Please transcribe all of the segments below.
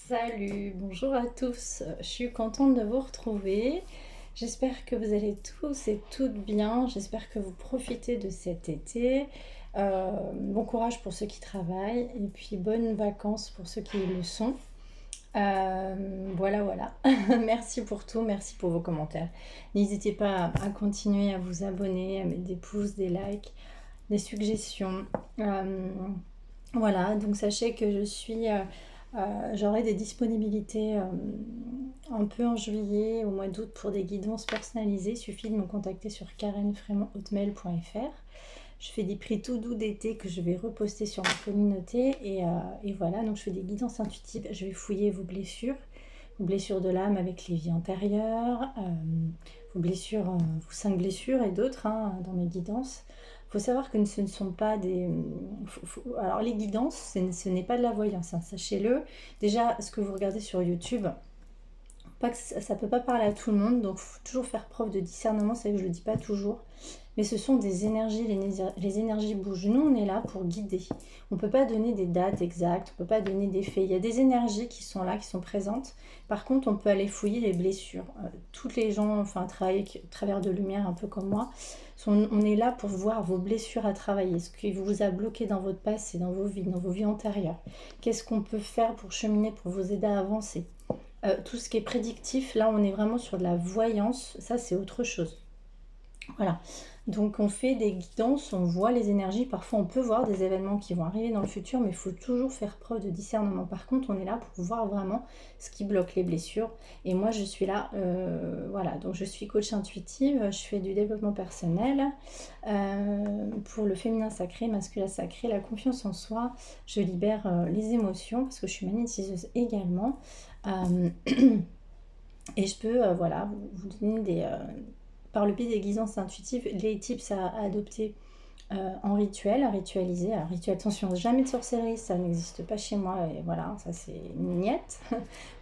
Salut, bonjour à tous. Je suis contente de vous retrouver. J'espère que vous allez tous et toutes bien. J'espère que vous profitez de cet été. Bon courage pour ceux qui travaillent et puis bonnes vacances pour ceux qui le sont. Voilà. Merci pour tout, merci pour vos commentaires. N'hésitez pas à continuer à vous abonner, à mettre des pouces, des likes, des suggestions. Voilà, donc sachez que j'aurai des disponibilités un peu en juillet, au mois d'août pour des guidances personnalisées. Il suffit de me contacter sur karenfrémont@hotmail.fr. Je fais des prix tout doux d'été que je vais reposter sur ma communauté et voilà, donc je fais des guidances intuitives. Je vais fouiller vos blessures de l'âme avec les vies antérieures, vos blessures, vos 5 blessures et d'autres hein, dans mes guidances. Il faut savoir que ce ne sont pas des... Alors les guidances, ce n'est pas de la voyance, hein, sachez-le. Déjà, ce que vous regardez sur YouTube, pas que ça ne peut pas parler à tout le monde, donc il faut toujours faire preuve de discernement, c'est vrai que je ne le dis pas toujours. Mais ce sont des énergies, les énergies bougent. Nous, on est là pour guider. On ne peut pas donner des dates exactes, on ne peut pas donner des faits. Il y a des énergies qui sont là, qui sont présentes. Par contre, on peut aller fouiller les blessures. Toutes les gens, enfin, travaillent à travers de lumière, un peu comme moi. On est là pour voir vos blessures à travailler, ce qui vous a bloqué dans votre passé, dans vos vies antérieures. Qu'est-ce qu'on peut faire pour cheminer, pour vous aider à avancer. Tout ce qui est prédictif, là, on est vraiment sur de la voyance. Ça, c'est autre chose. Voilà, donc on fait des guidances, on voit les énergies, parfois on peut voir des événements qui vont arriver dans le futur, mais il faut toujours faire preuve de discernement. Par contre, on est là pour voir vraiment ce qui bloque les blessures. Et moi, je suis là, voilà, donc je suis coach intuitive, je fais du développement personnel pour le féminin sacré, masculin sacré, la confiance en soi. Je libère les émotions parce que je suis magnétiseuse également. Et je peux, voilà, vous donner par le biais des guidances intuitives, les tips à adopter en rituel, à ritualiser. Alors, rituel, attention, jamais de sorcellerie, ça n'existe pas chez moi, et voilà, ça c'est niette.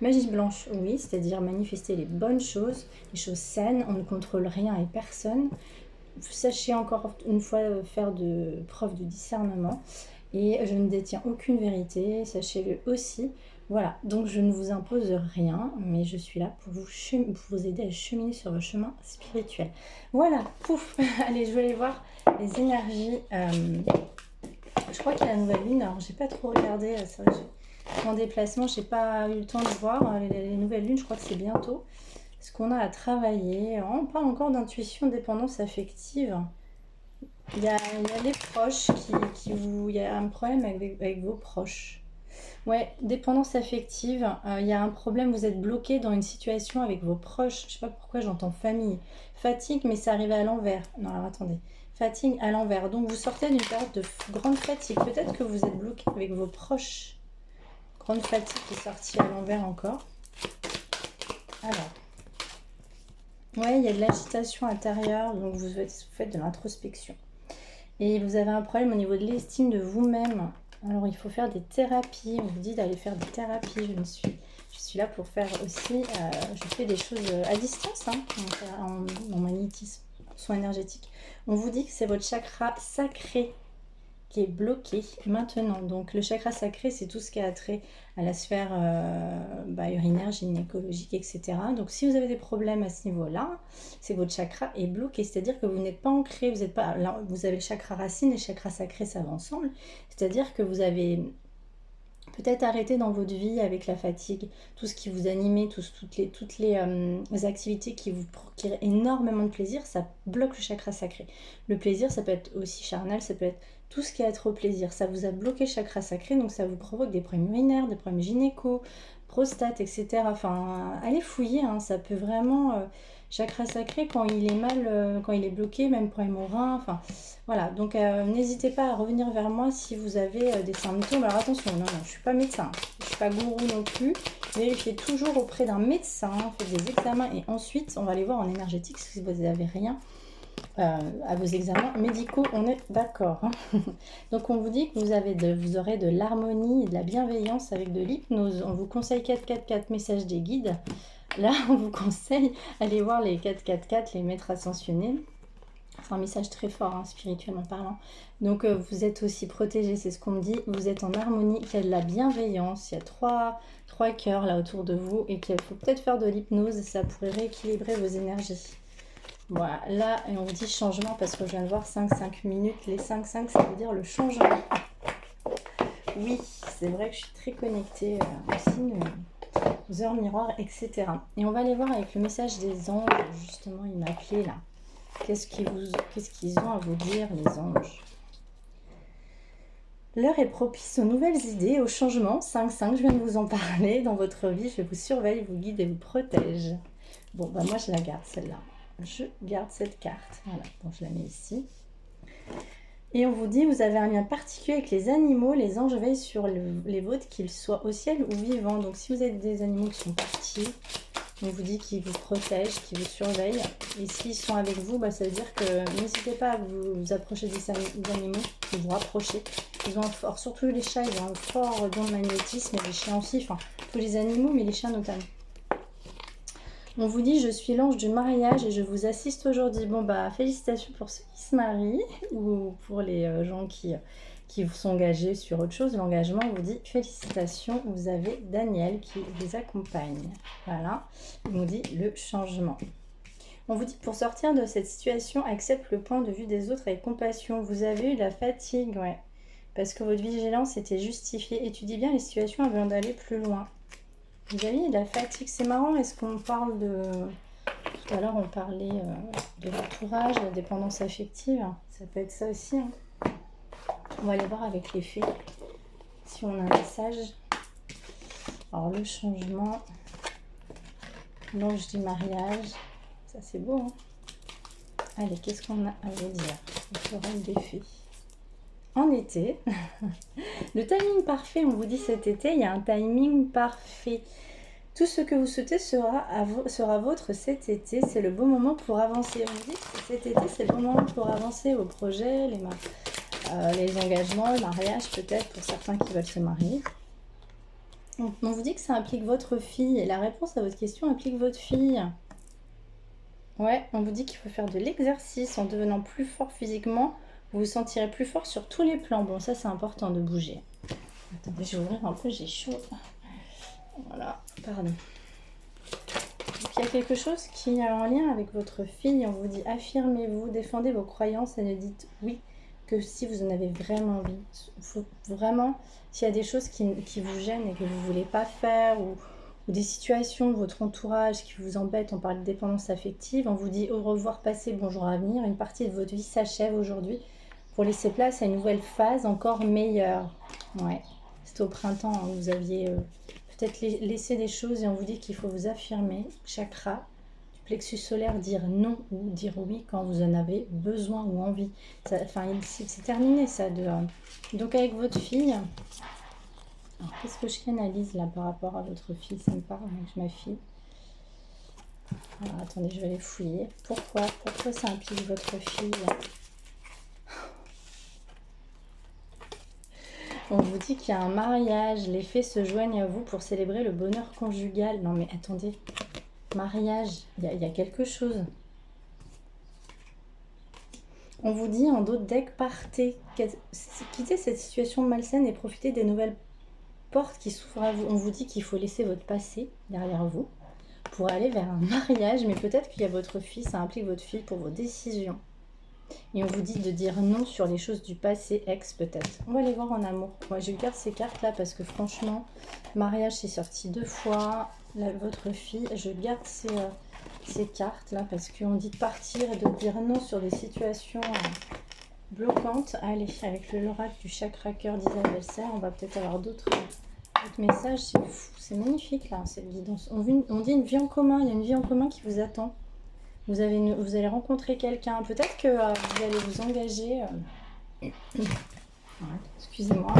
Magie blanche, oui, c'est-à-dire manifester les bonnes choses, les choses saines, on ne contrôle rien et personne. Sachez encore une fois faire de preuve de discernement. Et je ne détiens aucune vérité, sachez-le aussi. Voilà, donc je ne vous impose rien, mais je suis là pour vous aider à cheminer sur votre chemin spirituel. Voilà, pouf. Allez, je vais aller voir les énergies. Je crois qu'il y a la nouvelle lune, alors j'ai pas trop regardé, ça, en déplacement, j'ai pas eu le temps de voir. Les nouvelles lunes, je crois que c'est bientôt. Ce qu'on a à travailler, on parle encore d'intuition, dépendance affective. Il y a des proches il y a un problème avec vos proches. Ouais, dépendance affective, il y a un problème, vous êtes bloqué dans une situation avec vos proches. Je sais pas pourquoi j'entends famille. Fatigue, mais ça arrive à l'envers. Non, alors attendez. Fatigue à l'envers. Donc vous sortez d'une période de grande fatigue. Peut-être que vous êtes bloqué avec vos proches. Grande fatigue qui est sortie à l'envers encore. Alors. Ouais, il y a de l'agitation intérieure, donc vous faites de l'introspection. Et vous avez un problème au niveau de l'estime de vous-même. Alors il faut faire des thérapies. On vous dit d'aller faire des thérapies. Je suis là pour faire aussi. Je fais des choses à distance, hein, en magnétisme, soins énergétiques. On vous dit que c'est votre chakra sacré qui est bloqué maintenant. Donc le chakra sacré, c'est tout ce qui a trait à la sphère urinaire, gynécologique, etc. Donc si vous avez des problèmes à ce niveau-là, c'est votre chakra est bloqué. C'est-à-dire que vous n'êtes pas ancré, vous n'êtes pas. Là, vous avez le chakra racine et le chakra sacré, ça va ensemble. C'est-à-dire que vous avez peut-être arrêté dans votre vie avec la fatigue, tout ce qui vous animait, toutes les activités qui vous procurent énormément de plaisir, ça bloque le chakra sacré. Le plaisir, ça peut être aussi charnel, ça peut être tout ce qui est trop plaisir. Ça vous a bloqué le chakra sacré, donc ça vous provoque des problèmes urinaires, des problèmes gynéco, prostate, etc. Enfin, allez fouiller, hein, ça peut vraiment... chakra sacré, quand il est mal, quand il est bloqué, même problème au rein, enfin... Voilà, donc n'hésitez pas à revenir vers moi si vous avez des symptômes. Alors attention, non, je ne suis pas médecin, je ne suis pas gourou non plus. Vérifiez toujours auprès d'un médecin, faites des examens et ensuite on va aller voir en énergétique si vous n'avez rien à vos examens médicaux, on est d'accord. Donc on vous dit que vous aurez de l'harmonie et de la bienveillance avec de l'hypnose. On vous conseille 444 messages des guides. Là, on vous conseille d'aller voir les 444, les maîtres ascensionnés. C'est un message très fort, hein, spirituellement parlant. Donc, vous êtes aussi protégé, c'est ce qu'on me dit. Vous êtes en harmonie, qu'il y a de la bienveillance. Il y a trois cœurs là autour de vous et qu'il faut peut-être faire de l'hypnose. Ça pourrait rééquilibrer vos énergies. Voilà, là, et on vous dit changement parce que je viens de voir 5 minutes. Les 5, ça veut dire le changement. Oui, c'est vrai que je suis très connectée aussi aux heures miroirs, etc. Et on va aller voir avec le message des anges. Justement, il m'a appelé là. Qu'est-ce qu'ils ont à vous dire, les anges? L'heure est propice aux nouvelles idées, au changement. 5, je viens de vous en parler. Dans votre vie, je vous surveille, vous guide et vous protège. Bon, bah moi, je la garde, celle-là. Je garde cette carte. Voilà, donc je la mets ici. Et on vous dit, vous avez un lien particulier avec les animaux. Les anges veillent sur les vôtres, qu'ils soient au ciel ou vivants. Donc, si vous avez des animaux qui sont partis, on vous dit qu'ils vous protègent, qu'ils vous surveillent. Et s'ils sont avec vous, bah, ça veut dire que n'hésitez pas à vous approcher des animaux, de vous rapprocher. Ils ont un fort, surtout les chats, ils ont un fort don de magnétisme, et les chiens aussi, enfin tous les animaux, mais les chiens notamment. On vous dit, je suis l'ange du mariage et je vous assiste aujourd'hui. Bon, bah, félicitations pour ceux qui se marient ou pour les gens qui sont engagés sur autre chose. L'engagement, on vous dit, félicitations, vous avez Daniel qui vous accompagne. Voilà, on vous dit le changement. On vous dit, pour sortir de cette situation, accepte le point de vue des autres avec compassion. Vous avez eu la fatigue, ouais, parce que votre vigilance était justifiée. Étudiez bien les situations avant d'aller plus loin. Vous avez de la fatigue, c'est marrant, est-ce qu'on parle de... Tout à l'heure, on parlait de l'entourage, de la dépendance affective, ça peut être ça aussi. Hein. On va aller voir avec les fées, si on a un message. Alors, le changement, l'ange du mariage, ça c'est beau. Hein. Allez, qu'est-ce qu'on a à vous dire? Le forum des fées. En été, le timing parfait, on vous dit cet été, il y a un timing parfait. Tout ce que vous souhaitez sera vôtre cet été. C'est le bon moment pour avancer. On vous dit que cet été, c'est le bon moment pour avancer vos projets, les engagements, le mariage peut-être pour certains qui veulent se marier. On vous dit que ça implique votre fille. Et la réponse à votre question implique votre fille. Ouais, on vous dit qu'il faut faire de l'exercice en devenant plus fort physiquement. Vous vous sentirez plus fort sur tous les plans. Bon, ça c'est important de bouger. Attendez, je vais ouvrir un peu, j'ai chaud. Voilà, pardon. Donc, il y a quelque chose qui est en lien avec votre fille. On vous dit, affirmez-vous, défendez vos croyances et ne dites oui que si vous en avez vraiment envie. Faut vraiment, s'il y a des choses qui vous gênent et que vous ne voulez pas faire, ou des situations de votre entourage qui vous embêtent, on parle de dépendance affective, on vous dit au revoir passé, bonjour à venir. Une partie de votre vie s'achève aujourd'hui pour laisser place à une nouvelle phase encore meilleure. Ouais, c'était au printemps, hein, vous aviez... peut-être laisser des choses et on vous dit qu'il faut vous affirmer, chakra, du plexus solaire, dire non ou dire oui quand vous en avez besoin ou envie. Enfin, c'est terminé ça. Donc avec votre fille, qu'est-ce que je canalise là par rapport à votre fille? Ça me parle avec ma fille. Alors attendez, je vais aller fouiller. Pourquoi ça implique votre fille? On vous dit qu'il y a un mariage, les fées se joignent à vous pour célébrer le bonheur conjugal. Non mais attendez, mariage, il y a quelque chose. On vous dit en d'autres decks, partez, quittez cette situation malsaine et profitez des nouvelles portes qui s'ouvrent à vous. On vous dit qu'il faut laisser votre passé derrière vous pour aller vers un mariage, mais peut-être qu'il y a votre fille, ça implique votre fille pour vos décisions. Et on vous dit de dire non sur les choses du passé, ex peut-être. On va aller voir en amour. Moi, je garde ces cartes-là parce que franchement, mariage, c'est sorti 2 fois. Là, votre fille, je garde ces cartes-là parce qu'on dit de partir et de dire non sur des situations bloquantes. Allez, avec l'oracle du chakra cœur d'Isabelle Serre, on va peut-être avoir d'autres messages. C'est fou, c'est magnifique là, cette guidance. On dit une vie en commun, il y a une vie en commun qui vous attend. Vous allez rencontrer quelqu'un. Peut-être que vous allez vous engager. Excusez-moi.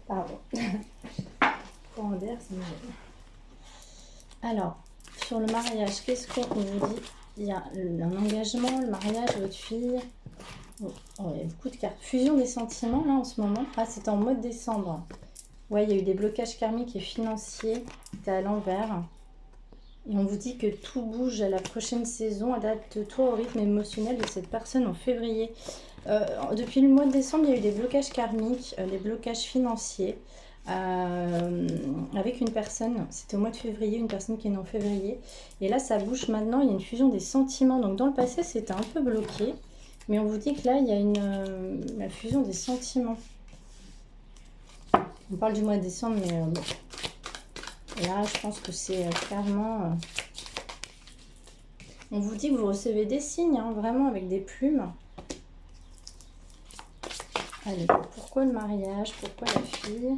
Pardon. Courant d'air, ça me gêne. Alors, sur le mariage, qu'est-ce qu'on vous dit? Il y a un engagement, le mariage, votre fille. Oh, il y a beaucoup de cartes. Fusion des sentiments, là, en ce moment. Ah, c'est en mode décembre. Ouais, il y a eu des blocages karmiques et financiers. C'était à l'envers. Et on vous dit que tout bouge à la prochaine saison. Adapte-toi au rythme émotionnel de cette personne en février. Depuis le mois de décembre, il y a eu des blocages karmiques, des blocages financiers. Avec une personne, c'était au mois de février, une personne qui est née en février. Et là, ça bouge maintenant, il y a une fusion des sentiments. Donc dans le passé, c'était un peu bloqué. Mais on vous dit que là, il y a la fusion des sentiments. On parle du mois de décembre, mais bon. Là, je pense que c'est clairement... on vous dit que vous recevez des signes, hein, vraiment avec des plumes. Allez, pourquoi le mariage? Pourquoi la fille?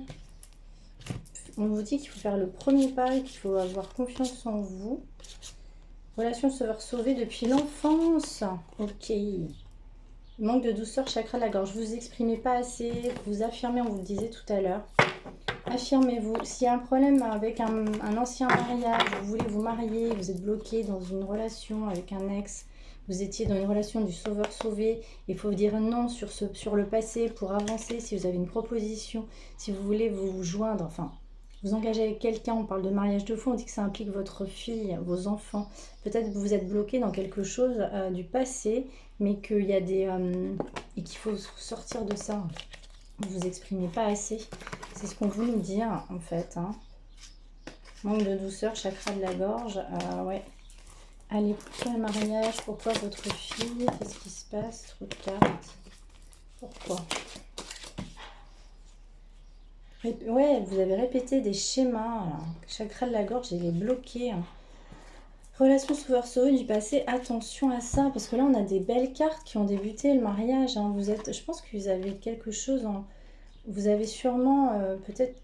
On vous dit qu'il faut faire le premier pas et qu'il faut avoir confiance en vous. Relation sauvée depuis l'enfance. Ok. Manque de douceur, chakra de la gorge. Vous vous exprimez pas assez, vous affirmez, on vous le disait tout à l'heure. Affirmez-vous. S'il y a un problème avec un ancien mariage, vous voulez vous marier, vous êtes bloqué dans une relation avec un ex, vous étiez dans une relation du sauveur-sauvé, il faut dire non sur le passé pour avancer. Si vous avez une proposition, si vous voulez vous joindre, enfin, vous engagez avec quelqu'un, on parle de mariage de fond, on dit que ça implique votre fille, vos enfants. Peut-être que vous êtes bloqué dans quelque chose du passé, mais qu'il y a des... et qu'il faut sortir de ça. Vous vous exprimez pas assez. C'est ce qu'on veut nous dire, en fait. Hein. Manque de douceur, chakra de la gorge. Ouais. Allez, pourquoi le mariage? Pourquoi votre fille? Qu'est-ce qui se passe? Trop de cartes. Pourquoi? Ouais, vous avez répété des schémas. Là. Chakra de la gorge, il est bloqué. Hein. Relation sauveur-sauvé du passé, attention à ça. Parce que là, on a des belles cartes qui ont débuté le mariage. Hein. Je pense que vous avez quelque chose en... Vous avez sûrement peut-être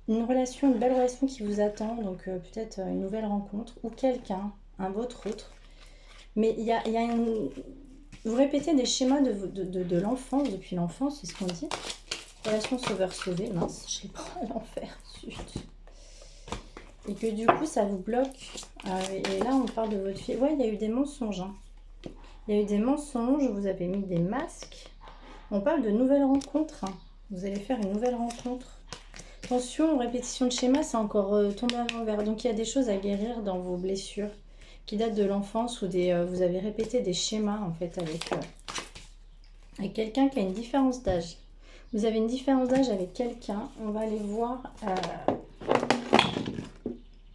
une belle relation qui vous attend. Donc peut-être une nouvelle rencontre. Ou quelqu'un, un votre autre. Mais il y a une... Vous répétez des schémas de l'enfance, depuis l'enfance, c'est ce qu'on dit. Relation sauveur-sauvé, mince, je l'ai pas à l'enfer, zut. Et que du coup, ça vous bloque. Et là, on parle de votre fille. Ouais, il y a eu des mensonges. Hein. Il y a eu des mensonges, vous avez mis des masques. On parle de nouvelles rencontres. Hein. Vous allez faire une nouvelle rencontre. Attention, répétition de schéma, c'est encore tombé à l'envers. Donc, il y a des choses à guérir dans vos blessures qui datent de l'enfance ou vous avez répété des schémas, en fait, avec quelqu'un qui a une différence d'âge. Vous avez une différence d'âge avec quelqu'un. On va aller voir...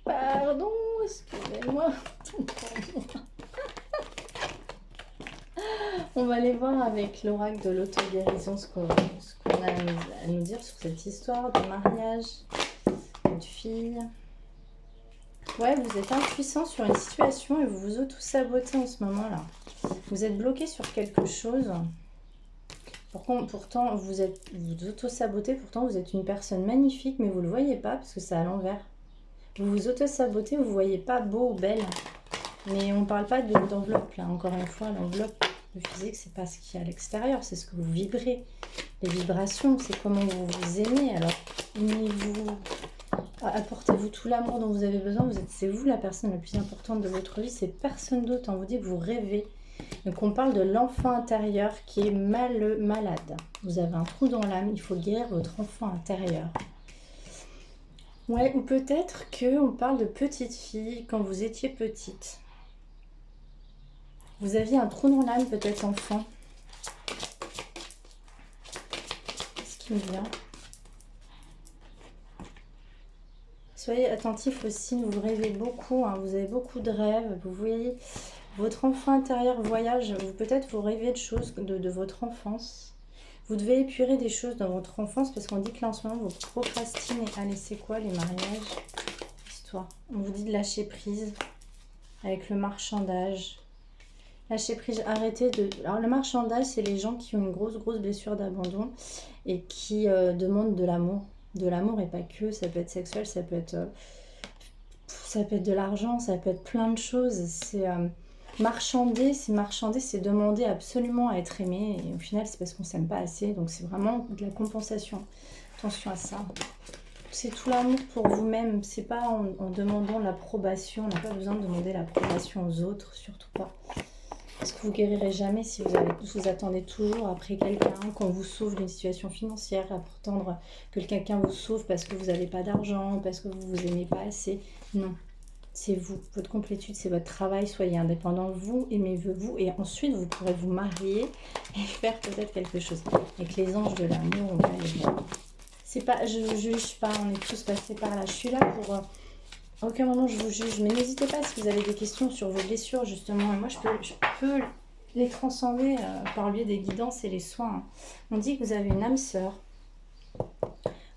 Pardon, excusez-moi. On va aller voir avec l'oracle de l'auto-guérison ce qu'on a à nous dire sur cette histoire de mariage, de fille. Ouais, vous êtes impuissant sur une situation et vous vous auto-sabotez en ce moment-là. Vous êtes bloqué sur quelque chose. Pourtant, vous auto-sabotez, pourtant vous êtes une personne magnifique, mais vous ne le voyez pas parce que c'est à l'envers. Vous vous auto-sabotez, vous ne voyez pas beau ou belle. Mais on ne parle pas d'enveloppe, là. Encore une fois, l'enveloppe, le physique, c'est pas ce qu'il y a à l'extérieur, c'est ce que vous vibrez. Les vibrations, c'est comment vous vous aimez. Alors, aimez-vous, apportez-vous tout l'amour dont vous avez besoin. C'est vous la personne la plus importante de votre vie, c'est personne d'autre. On vous dit que vous rêvez. Donc, on parle de l'enfant intérieur qui est malade. Vous avez un trou dans l'âme, il faut guérir votre enfant intérieur. Ouais, ou peut-être qu'on parle de petite fille quand vous étiez petite. Vous aviez un trou dans l'âme, peut-être enfant. Qu'est-ce qui me vient? Soyez attentifs aussi, vous rêvez beaucoup, hein, vous avez beaucoup de rêves, vous voyez votre enfant intérieur voyage, peut-être vous rêvez de choses de votre enfance. Vous devez épurer des choses dans votre enfance parce qu'on dit que là en ce moment vous procrastinez. Allez, c'est quoi les mariages? Histoire. On vous dit de lâcher prise avec le marchandage. Lâcher prise, arrêtez de... Alors le marchandage, c'est les gens qui ont une grosse blessure d'abandon et qui demandent de l'amour. De l'amour et pas que, ça peut être sexuel, ça peut être de l'argent, ça peut être plein de choses. C'est marchander, c'est demander absolument à être aimé. Et au final, c'est parce qu'on ne s'aime pas assez. Donc c'est vraiment de la compensation. Attention à ça. C'est tout l'amour pour vous-même. C'est pas en demandant l'approbation. On n'a pas besoin de demander l'approbation aux autres, surtout pas. Parce que vous guérirez jamais si vous attendez toujours après quelqu'un, qu'on vous sauve d'une situation financière, à attendre que quelqu'un vous sauve parce que vous n'avez pas d'argent, parce que vous vous aimez pas assez. Non. C'est vous, votre complétude, c'est votre travail, soyez indépendant, vous, aimez-vous, et ensuite vous pourrez vous marier et faire peut-être quelque chose. Avec les anges de l'amour, on va aller voir. C'est pas, je ne juge pas, on est tous passés par là. Je suis là pour... à aucun moment je vous juge, mais n'hésitez pas si vous avez des questions sur vos blessures, justement. Et moi, je peux les transcender par le biais des guidances et les soins. On dit que vous avez une âme sœur.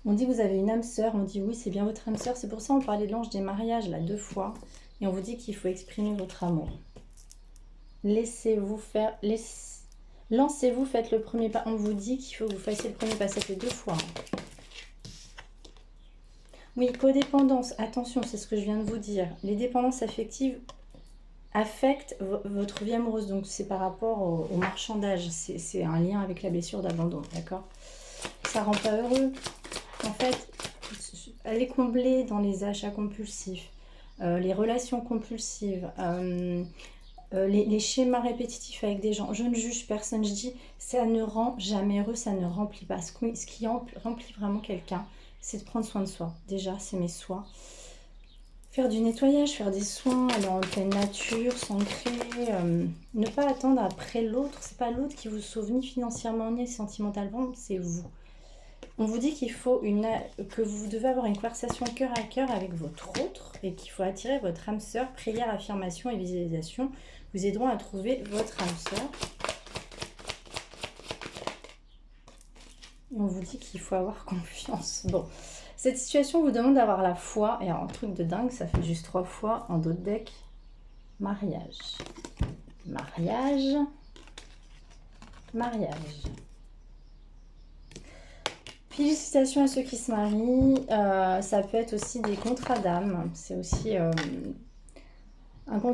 On dit que vous avez une âme sœur, on dit oui, c'est bien votre âme sœur. C'est pour ça qu'on parlait de l'ange des mariages, là, 2 fois. Et on vous dit qu'il faut exprimer votre amour. Laissez-vous faire... Lancez-vous, faites le premier pas. On vous dit qu'il faut que vous fassiez le premier pas. Ça fait 2 fois. Oui, codépendance. Attention, c'est ce que je viens de vous dire. Les dépendances affectives affectent votre vie amoureuse. Donc, c'est par rapport au marchandage. C'est un lien avec la blessure d'abandon, d'accord? Ça rend pas heureux. En fait, allez combler dans les achats compulsifs, les relations compulsives, les schémas répétitifs avec des gens. Je ne juge personne, je dis ça ne rend jamais heureux, ça ne remplit pas. Ce qui remplit vraiment quelqu'un, c'est de prendre soin de soi. Déjà, c'est mes soins. Faire du nettoyage, faire des soins, aller en pleine nature, s'ancrer, ne pas attendre après l'autre. C'est pas l'autre qui vous sauve ni financièrement ni sentimentalement, c'est vous. On vous dit qu'il faut que vous devez avoir une conversation cœur à cœur avec votre autre et qu'il faut attirer votre âme sœur. Prière, affirmation et visualisation vous aideront à trouver votre âme sœur. On vous dit qu'il faut avoir confiance. Bon, cette situation vous demande d'avoir la foi. Et alors, un truc de dingue, ça fait juste 3 fois en dos de deck. Mariage. Mariage. Mariage. Félicitations à ceux qui se marient. Ça peut être aussi des contrats d'âme. C'est aussi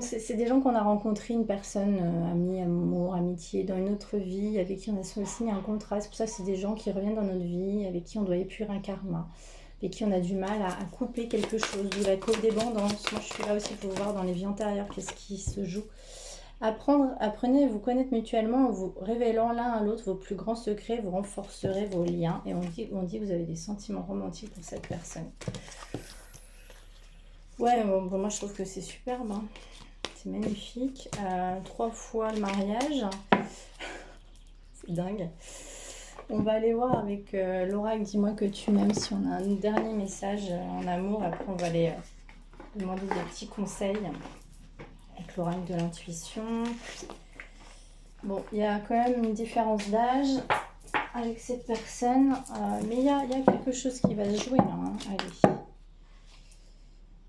c'est des gens qu'on a rencontrés, une personne, amie, amour, amitié, dans une autre vie, avec qui on a signé un contrat. C'est pour ça que c'est des gens qui reviennent dans notre vie, avec qui on doit épurer un karma, avec qui on a du mal à couper quelque chose, d'où la codépendance. Moi, je suis là aussi pour voir dans les vies antérieures qu'est-ce qui se joue. Apprenez à vous connaître mutuellement en vous révélant l'un à l'autre vos plus grands secrets, vous renforcerez vos liens. Et on dit que vous avez des sentiments romantiques pour cette personne. Ouais, bon, moi je trouve que c'est superbe. Hein. C'est magnifique. 3 fois le mariage. C'est dingue. On va aller voir avec l'oracle, dis-moi que tu m'aimes, si on a un dernier message en amour. Après, on va aller demander des petits conseils. Avec l'oracle de l'intuition. Bon, il y a quand même une différence d'âge avec cette personne, mais il y a quelque chose qui va se jouer là. Hein. Allez.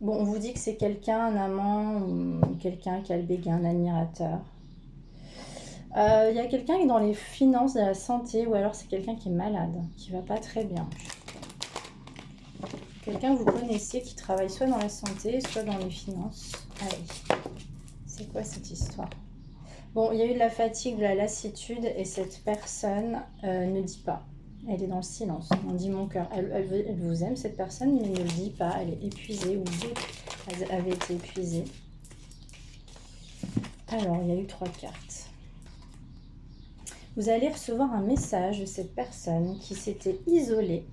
Bon, on vous dit que c'est quelqu'un, un amant, ou quelqu'un qui a le béguin, un admirateur. Il y a quelqu'un qui est dans les finances, de la santé, ou alors c'est quelqu'un qui est malade, qui va pas très bien. Quelqu'un que vous connaissez qui travaille soit dans la santé, soit dans les finances. Allez. C'est quoi cette histoire? Bon, il y a eu de la fatigue, de la lassitude et cette personne ne dit pas. Elle est dans le silence. On dit mon cœur. Elle vous aime, cette personne, mais ne le dit pas. Elle est épuisée ou vous avez été épuisée. Alors, il y a eu 3 cartes. Vous allez recevoir un message de cette personne qui s'était isolée,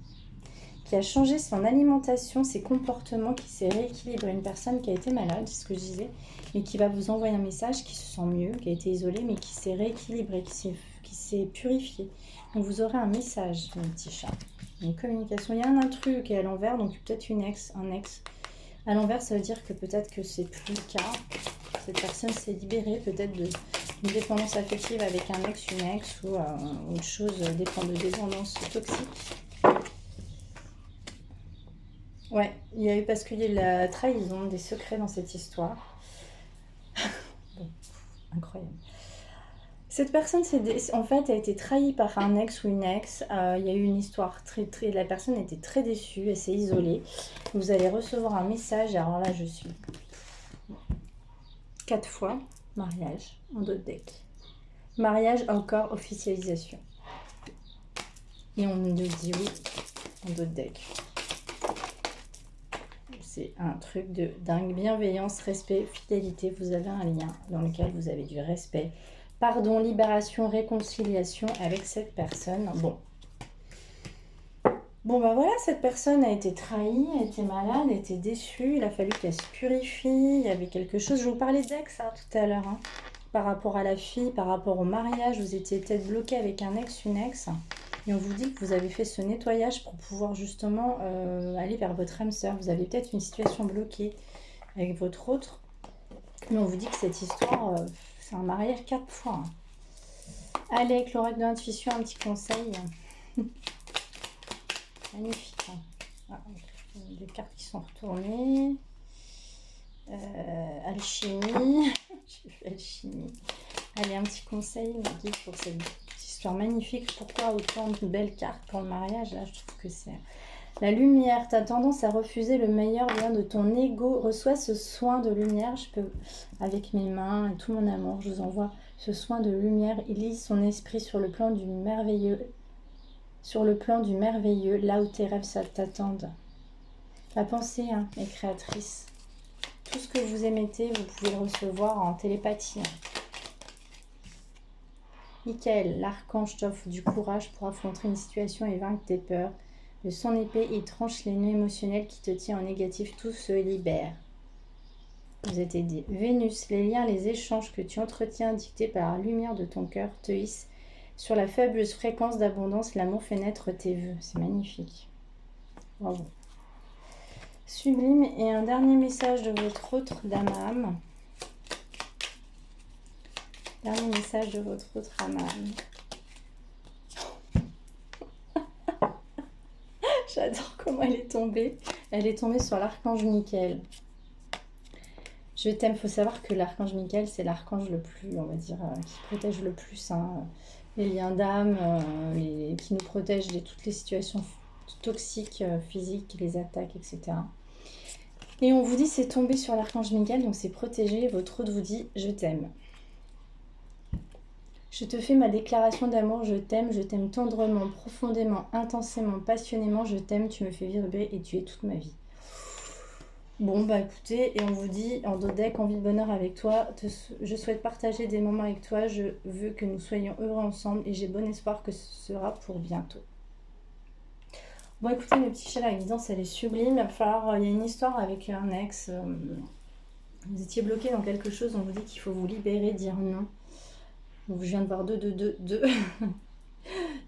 qui a changé son alimentation, ses comportements, qui s'est rééquilibré. Une personne qui a été malade, c'est ce que je disais, mais qui va vous envoyer un message, qui se sent mieux, qui a été isolée, mais qui s'est rééquilibré, qui s'est purifié. Donc vous aurez un message, mon petit chat, une communication. Il y a un truc à l'envers, donc peut-être un ex. À l'envers, ça veut dire que peut-être que c'est plus le cas. Cette personne s'est libérée peut-être d'une dépendance affective avec un ex, une ex, ou autre chose, de dépendance toxique. Ouais, il y a eu, parce qu'il y a eu la trahison, des secrets dans cette histoire. Bon, incroyable. Cette personne, en fait, a été trahie par un ex ou une ex. Il y a eu une histoire la personne était très déçue, elle s'est isolée. Vous allez recevoir un message. Alors là, je suis 4 fois mariage en dos de deck. Mariage, encore officialisation. Et on nous dit oui en dos de deck. C'est un truc de dingue. Bienveillance, respect, fidélité. Vous avez un lien dans lequel vous avez du respect. Pardon, libération, réconciliation avec cette personne. Bon. Bon, bah voilà, cette personne a été trahie, a été malade, a été déçue. Il a fallu qu'elle se purifie. Il y avait quelque chose. Je vous parlais d'ex hein, tout à l'heure. Hein. Par rapport à la fille, par rapport au mariage, vous étiez peut-être bloqué avec un ex, une ex. Et on vous dit que vous avez fait ce nettoyage pour pouvoir justement aller vers votre âme sœur. Vous avez peut-être une situation bloquée avec votre autre. Mais on vous dit que cette histoire, c'est un mariage 4 fois. Hein. Allez, avec l'oracle de l'intuition, un petit conseil. Magnifique. Hein. Ah, des cartes qui sont retournées. Alchimie. J'ai fait alchimie. Allez, un petit conseil pour cette histoire magnifique. Pourquoi autant de belles cartes pour le mariage? Là, je trouve que c'est la lumière. Tu as tendance à refuser le meilleur bien de ton ego. Reçois ce soin de lumière. Je peux, avec mes mains et tout mon amour, je vous envoie ce soin de lumière. Il lise son esprit sur le plan du merveilleux. Sur le plan du merveilleux, là où tes rêves t'attendent. La pensée hein, est créatrice. Tout ce que vous émettez, vous pouvez le recevoir en télépathie. Michael, l'archange t'offre du courage pour affronter une situation et vaincre tes peurs. De son épée, il tranche les nœuds émotionnels qui te tiennent en négatif. Tout se libère. Vous êtes aidé. Vénus, les liens, les échanges que tu entretiens dictés par la lumière de ton cœur te hissent sur la fabuleuse fréquence d'abondance. L'amour fait naître tes vœux. C'est magnifique. Bravo. Sublime. Et un dernier message de votre autre dame âme. Dernier message de votre autre âme. J'adore comment elle est tombée. Elle est tombée sur l'archange Michael. Je t'aime. Il faut savoir que l'archange Michael, c'est l'archange le plus, on va dire, qui protège le plus hein, les liens d'âme, qui nous protège de toutes les situations toxiques, physiques, les attaques, etc. Et on vous dit c'est tombé sur l'archange Michael, donc c'est protégé. Votre autre vous dit je t'aime. Je te fais ma déclaration d'amour, je t'aime tendrement, profondément, intensément, passionnément, je t'aime, tu me fais vibrer et tu es toute ma vie. Bon bah écoutez, et on vous dit en deck, envie de bonheur avec toi, je souhaite partager des moments avec toi, je veux que nous soyons heureux ensemble et j'ai bon espoir que ce sera pour bientôt. Bon écoutez mes petits chats, la guidance elle est sublime, il va falloir, il y a une histoire avec un ex, vous étiez bloqué dans quelque chose, on vous dit qu'il faut vous libérer, dire non. Donc, je viens de voir 2.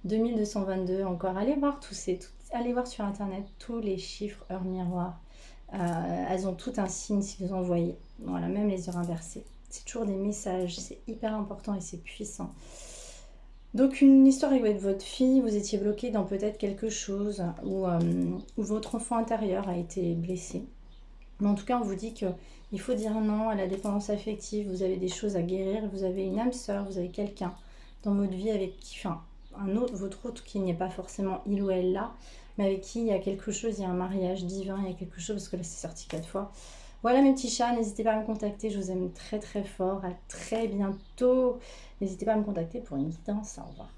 2222 encore. Allez voir allez voir sur internet tous les chiffres heures miroir. Elles ont tout un signe si vous envoyez. Voilà, même les heures inversées. C'est toujours des messages, c'est hyper important et c'est puissant. Donc une histoire avec votre fille, vous étiez bloqué dans peut-être quelque chose où votre enfant intérieur a été blessé. Mais en tout cas, on vous dit qu'il faut dire non à la dépendance affective. Vous avez des choses à guérir. Vous avez une âme sœur, vous avez quelqu'un dans votre vie avec qui, enfin, votre autre qui n'est pas forcément il ou elle là, mais avec qui il y a quelque chose, il y a un mariage divin, il y a quelque chose, parce que là c'est sorti 4 fois. Voilà mes petits chats, n'hésitez pas à me contacter, je vous aime très très fort, à très bientôt. N'hésitez pas à me contacter pour une guidance, au revoir.